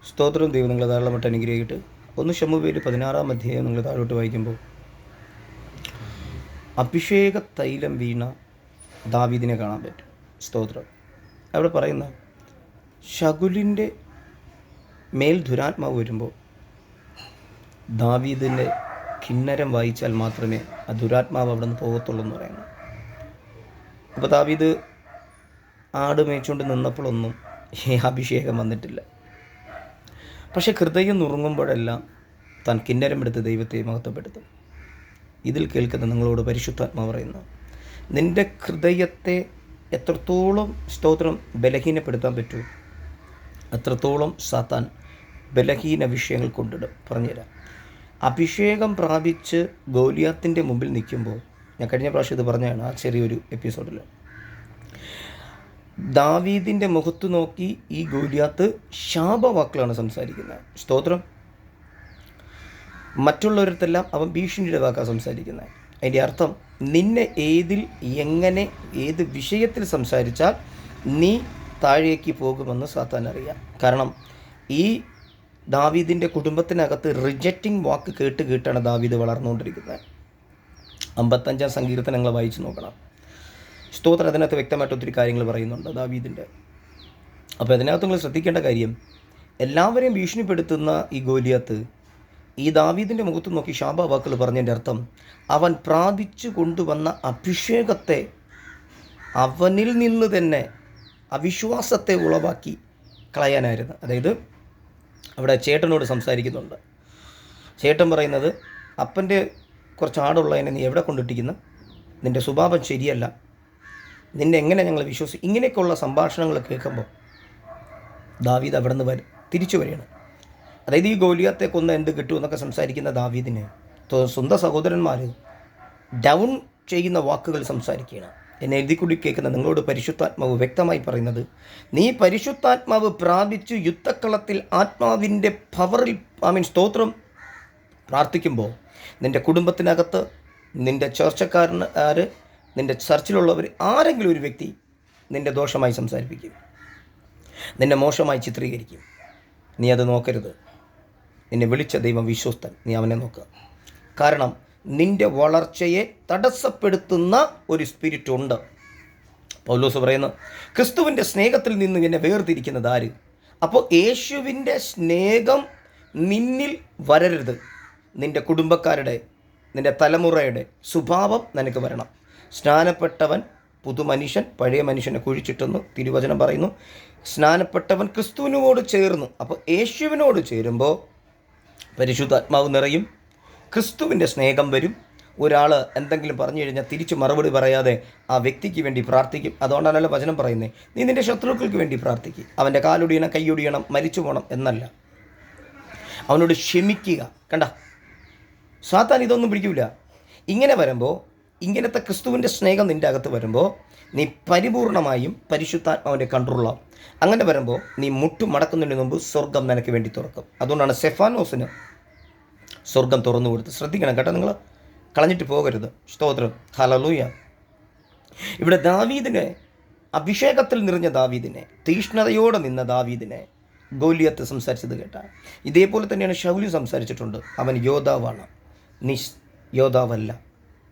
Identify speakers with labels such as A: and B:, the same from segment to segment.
A: സ്തോത്രം. ദൈവം നിങ്ങളെ ധാരാളമായിട്ട് അനുഗ്രഹിക്കട്ടെ. 1 ശമൂവേൽ 16 അധ്യായം നിങ്ങൾ താഴോട്ട് വായിക്കുമ്പോൾ അഭിഷേക തൈലം വീണ ദാവീദിനെ കാണാൻ പറ്റും. സ്തോത്രം. അവിടെ പറയുന്ന ശകുലിൻ്റെ മേൽ ദുരാത്മാവ് വരുമ്പോൾ ദാവീദിൻ്റെ കിന്നരം വായിച്ചാൽ മാത്രമേ ആ ദുരാത്മാവ് അവിടെ നിന്ന് പോകത്തുള്ളൂ എന്ന് പറയുന്നു. അപ്പോൾ ദാവീദ് ആട് മേച്ചുകൊണ്ട് നിന്നപ്പോഴൊന്നും ഈ അഭിഷേകം വന്നിട്ടില്ല. പക്ഷെ ഹൃദയം നുറുങ്ങുമ്പോഴെല്ലാം താൻ കിന്നരമെടുത്ത് ദൈവത്തെ മഹത്വപ്പെടുത്തും. ഇതിൽ കേൾക്കുന്ന നിങ്ങളോട് പരിശുദ്ധാത്മാവ് പറയുന്നു, നിൻ്റെ ഹൃദയത്തെ എത്രത്തോളം സ്തോത്രം ബലഹീനപ്പെടുത്താൻ പറ്റൂ അത്രത്തോളം സാത്താൻ ബലഹീന വിഷയങ്ങൾ കൊണ്ടിടും. പറഞ്ഞുതരാം. അഭിഷേകം പ്രാപിച്ച് ഗോലിയാത്തിൻ്റെ മുമ്പിൽ നിൽക്കുമ്പോൾ, ഞാൻ കഴിഞ്ഞ പ്രാവശ്യം ഇത് പറഞ്ഞതാണ് ആ ചെറിയൊരു എപ്പിസോഡിൽ, ദാവീദിൻ്റെ മുഖത്ത് നോക്കി ഈ ഗോലിയാത്ത് ശാപവാക്കുകളാണ് സംസാരിക്കുന്നത്. സ്തോത്രം. മറ്റുള്ളവരത്തെല്ലാം അവൻ ഭീഷണിയുടെ വാക്കാണ് സംസാരിക്കുന്നത്. അതിൻ്റെ അർത്ഥം നിന്നെ ഏതിൽ എങ്ങനെ ഏത് വിഷയത്തിൽ സംസാരിച്ചാൽ നീ താഴേക്ക് പോകുമെന്ന് സാത്താൻ അറിയാം. കാരണം ഈ ദാവീദിൻ്റെ കുടുംബത്തിനകത്ത് റിജക്റ്റിംഗ് വാക്ക് കേട്ടാണ് ദാവീദ് വളർന്നുകൊണ്ടിരിക്കുന്നത്. 55 സങ്കീർത്തനങ്ങൾ വായിച്ച് നോക്കണം. സ്തോത്രം. അതിനകത്ത് വ്യക്തമായിട്ട് ഒത്തിരി കാര്യങ്ങൾ പറയുന്നുണ്ട് ദാവീദിൻ്റെ. അപ്പോൾ അതിനകത്ത് നിങ്ങൾ ശ്രദ്ധിക്കേണ്ട കാര്യം, എല്ലാവരെയും ഭീഷണിപ്പെടുത്തുന്ന ഈ ഗോലിയാത്ത് ഈ ദാവീദിൻ്റെ മുഖത്ത് നോക്കി ശാപവാക്കുകൾ പറഞ്ഞതിൻ്റെ അർത്ഥം അവൻ പ്രാപിച്ചു കൊണ്ടുവന്ന അഭിഷേകത്തെ അവനിൽ നിന്ന് തന്നെ അവിശ്വാസത്തെ ഉളവാക്കി കളയാനായിരുന്നു. അതായത് അവിടെ ചേട്ടനോട് സംസാരിക്കുന്നുണ്ട്. ചേട്ടൻ പറയുന്നത്, അപ്പൻ്റെ കുറച്ച് ആടുള്ളതിനെ നീ എവിടെ കൊണ്ടിട്ടിരിക്കുന്നു, നിൻ്റെ സ്വഭാവം ശരിയല്ല, നിന്നെ എങ്ങനെ ഞങ്ങൾ വിശ്വസിക്കും, ഇങ്ങനെയൊക്കെയുള്ള സംഭാഷണങ്ങൾ കേൾക്കുമ്പോൾ ദാവീദ് അവിടെ നിന്ന് തിരിച്ചു വരികയാണ്. അതായത് ഈ ഗോലിയാത്തെ കൊന്ന എന്ത് കിട്ടുമെന്നൊക്കെ സംസാരിക്കുന്ന ദാവീദിനെ സ്വന്തം സഹോദരന്മാർ ഡൗൺ ചെയ്യുന്ന വാക്കുകൾ സംസാരിക്കുകയാണ്. എന്നെ എഴുതിക്കൂടി കേൾക്കുന്ന നിങ്ങളോട് പരിശുദ്ധാത്മാവ് വ്യക്തമായി പറയുന്നത്, നീ പരിശുദ്ധാത്മാവ് പ്രാപിച്ചു യുദ്ധക്കളത്തിൽ ആത്മാവിൻ്റെ പവറിൽ സ്തോത്രം പ്രാർത്ഥിക്കുമ്പോൾ നിൻ്റെ കുടുംബത്തിനകത്ത് നിൻ്റെ ചർച്ചക്കാരനാർ, നിൻ്റെ ചർച്ചിലുള്ളവർ, ആരെങ്കിലും ഒരു വ്യക്തി നിൻ്റെ ദോഷമായി സംസാരിപ്പിക്കും, നിന്നെ മോശമായി ചിത്രീകരിക്കും. നീ അത് നോക്കരുത്. നിന്നെ വിളിച്ച ദൈവം വിശ്വസ്തൻ, നീ അവനെ നോക്കുക. കാരണം നിൻ്റെ വളർച്ചയെ തടസ്സപ്പെടുത്തുന്ന ഒരു സ്പിരിറ്റ് ഉണ്ട്. പൗലോസ് പറയുന്നു, ക്രിസ്തുവിൻ്റെ സ്നേഹത്തിൽ നിന്ന് എന്നെ വേർതിരിക്കുന്നത് ആര്? അപ്പോൾ യേശുവിൻ്റെ സ്നേഹം നിന്നിൽ വരരുത്. നിൻ്റെ കുടുംബക്കാരുടെ, നിൻ്റെ തലമുറയുടെ സ്വഭാവം നിനക്ക് വരണം. സ്നാനപ്പെട്ടവൻ പുതുമനുഷ്യൻ പഴയ മനുഷ്യനെ കുഴിച്ചിട്ടെന്ന് തിരുവചനം പറയുന്നു. സ്നാനപ്പെട്ടവൻ ക്രിസ്തുവിനോട് ചേർന്നു. അപ്പോൾ യേശുവിനോട് ചേരുമ്പോൾ പരിശുദ്ധാത്മാവ് നിറയും, ക്രിസ്തുവിൻ്റെ സ്നേഹം വരും. ഒരാൾ എന്തെങ്കിലും പറഞ്ഞു കഴിഞ്ഞാൽ തിരിച്ച് മറുപടി പറയാതെ ആ വ്യക്തിക്ക് വേണ്ടി പ്രാർത്ഥിക്കും. അതുകൊണ്ടാണല്ലോ വചനം പറയുന്നത്, നീ നിൻ്റെ ശത്രുക്കൾക്ക് വേണ്ടി പ്രാർത്ഥിക്കും. അവൻ്റെ കാലൊടിയണം, കൈയൊടിയണം, മരിച്ചു പോകണം എന്നല്ല, അവനോട് ക്ഷമിക്കുക. കണ്ട, സാത്താൻ ഇതൊന്നും പിടിക്കില്ല. ഇങ്ങനെ വരുമ്പോൾ, ഇങ്ങനത്തെ ക്രിസ്തുവിൻ്റെ സ്നേഹം നിൻ്റെ അകത്ത് വരുമ്പോൾ നീ പരിപൂർണമായും പരിശുദ്ധാത്മാവിൻ്റെ കൺട്രോളാവും. അങ്ങനെ വരുമ്പോൾ നീ മുട്ടുമടക്കുന്നതിന് മുമ്പ് സ്വർഗം നിനക്ക് വേണ്ടി തുറക്കും. അതുകൊണ്ടാണ് സെഫാനോസിന് സ്വർഗം തുറന്നു കൊടുത്ത്. ശ്രദ്ധിക്കണം കേട്ടോ, നിങ്ങൾ കളഞ്ഞിട്ട് പോകരുത്. സ്തോത്രം. ഹല്ലേലൂയ. ഇവിടെ ദാവീദിനെ, അഭിഷേകത്തിൽ നിറഞ്ഞ ദാവീദിനെ, തീഷ്ണതയോടെ നിന്ന ദാവീദിനെ ഗോലിയാത്ത് സംസാരിച്ചത് കേട്ടാൽ ഇതേപോലെ തന്നെയാണ് ശൗലി സംസാരിച്ചിട്ടുണ്ട്. അവൻ യോദ്ധാവാണ്, നീ യോദ്ധാവല്ല.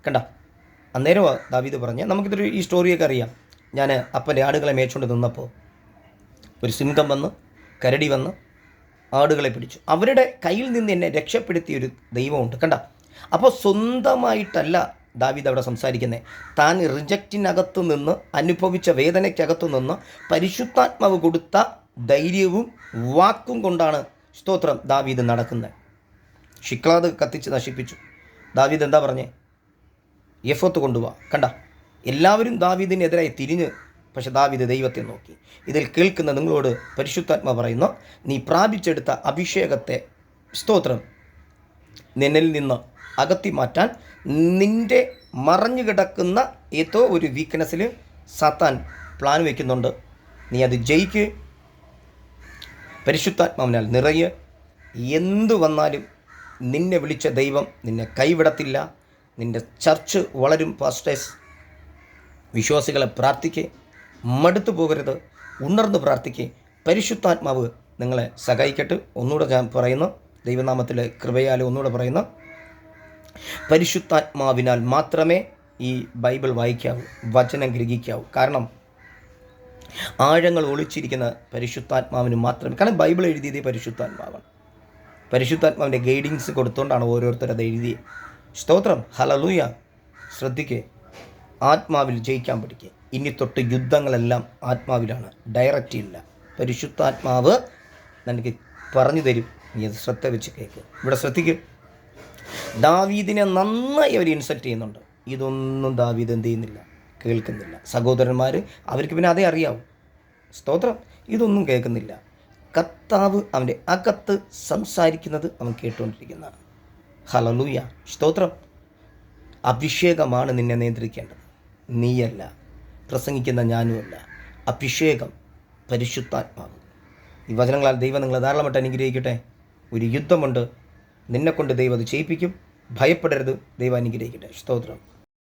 A: കണ്ട, അന്നേരം ദാവീദ് പറഞ്ഞ്, നമുക്കിതൊരു ഈ സ്റ്റോറിയൊക്കെ അറിയാം. ഞാൻ അപ്പൻ്റെ ആടുകളെ മേച്ചുകൊണ്ട് നിന്നപ്പോൾ ഒരു സിംഹം വന്ന്, കരടി വന്ന് ആടുകളെ പിടിച്ചു. അവരുടെ കയ്യിൽ നിന്ന് എന്നെ രക്ഷപ്പെടുത്തിയൊരു ദൈവമുണ്ട്. കണ്ട, അപ്പോൾ സ്വന്തമായിട്ടല്ല ദാവീദ് അവിടെ സംസാരിക്കുന്നത്. താൻ റിജക്റ്റിനകത്തു നിന്ന്, അനുഭവിച്ച വേദനയ്ക്കകത്തു നിന്ന് പരിശുദ്ധാത്മാവ് കൊടുത്ത ധൈര്യവും വാക്കും കൊണ്ടാണ് സ്തോത്രം ദാവീദ് നടക്കുന്നത്. ഷിക്ലാദ് കത്തിച്ച് നശിപ്പിച്ചു. ദാവീദ് എന്താ പറഞ്ഞേ? യഫോത്ത് കൊണ്ടുപോവാ. കണ്ട, എല്ലാവരും ദാവീദിനെതിരായി തിരിഞ്ഞ്, പക്ഷെ ദാവീദ് ദൈവത്തെ നോക്കി. ഇതിൽ കേൾക്കുന്ന നിങ്ങളോട് പരിശുദ്ധാത്മ പറയുന്നു, നീ പ്രാപിച്ചെടുത്ത അഭിഷേകത്തെ സ്തോത്രം നിന്നിൽ നിന്ന് അകത്തി മാറ്റാൻ നിൻ്റെ മറഞ്ഞു കിടക്കുന്ന ഏതോ ഒരു വീക്ക്നെസ്സിൽ സാത്താൻ പ്ലാൻ വയ്ക്കുന്നുണ്ട്. നീ അത് ജയിക്ക്. പരിശുദ്ധാത്മാവിനാൽ നിറയെ. എന്തു വന്നാലും നിന്നെ വിളിച്ച ദൈവം നിന്നെ കൈവിടത്തില്ല. നിൻ്റെ ചർച്ച് വളരും. പാസ്റ്റേഴ്സ്, വിശ്വാസികളെ പ്രാർത്ഥിക്കേ, മടുത്തു പോകരുത്, ഉണർന്ന് പ്രാർത്ഥിക്കേ. പരിശുദ്ധാത്മാവ് നിങ്ങളെ സഹായിക്കട്ടെ. ഒന്നുകൂടെ ഞാൻ പറയുന്നു, ദൈവനാമത്തിലെ കൃപയാൽ ഒന്നുകൂടെ പറയുന്നു, പരിശുദ്ധാത്മാവിനാൽ മാത്രമേ ഈ ബൈബിൾ വായിക്കാവൂ, വചനം ഗ്രഹിക്കാവൂ. കാരണം ആഴങ്ങൾ ഒളിച്ചിരിക്കുന്ന പരിശുദ്ധാത്മാവിന് മാത്രമേ. കാരണം ബൈബിൾ എഴുതിയത് പരിശുദ്ധാത്മാവാണ്. പരിശുദ്ധാത്മാവിൻ്റെ ഗൈഡിങ്സ് കൊടുത്തുകൊണ്ടാണ് ഓരോരുത്തരത് എഴുതിയത്. സ്തോത്രം, ഹല്ലേലൂയ. ശ്രദ്ധിക്കുക, ആത്മാവിൽ ജയിക്കാൻ പഠിക്കുക. ഇനി തൊട്ട് യുദ്ധങ്ങളെല്ലാം ആത്മാവിലാണ്, ഡയറക്റ്റ് ഇല്ല. പരിശുദ്ധാത്മാവ് നിനക്ക് പറഞ്ഞു തരും, നീ അത് ശ്രദ്ധ വെച്ച് കേൾക്കുക. ഇവിടെ ശ്രദ്ധിക്കുക, ദാവീദിനെ നന്നായി അവർ ഇൻസൾട്ട് ചെയ്യുന്നുണ്ട്. ഇതൊന്നും ദാവീദ് എന്ത് ചെയ്യുന്നില്ല, കേൾക്കുന്നില്ല. സഹോദരന്മാർ അവർക്ക് പിന്നെ അതേ അറിയാവൂ. സ്തോത്രം, ഇതൊന്നും കേൾക്കുന്നില്ല. കർത്താവ് അവൻ്റെ അകത്ത് സംസാരിക്കുന്നത് അവൻ കേട്ടുകൊണ്ടിരിക്കുന്നതാണ്. ഹല്ലേലൂയ, സ്തോത്രം. അഭിഷേകമാണ് നിന്നെ നിയന്ത്രിക്കേണ്ടത്, നീയല്ല. പ്രസംഗിക്കുന്ന ഞാനുമല്ല. അഭിഷേകം, പരിശുദ്ധാത്മാവ്. ഈ വചനങ്ങളാൽ ദൈവം നിങ്ങളെ ധാരാളമായിട്ട് അനുഗ്രഹിക്കട്ടെ. ഒരു യുദ്ധമുണ്ട്, നിന്നെക്കൊണ്ട് ദൈവം അത് ചെയ്യിപ്പിക്കും. ഭയപ്പെടരുത്, ദൈവം അനുഗ്രഹിക്കട്ടെ. സ്തോത്രം.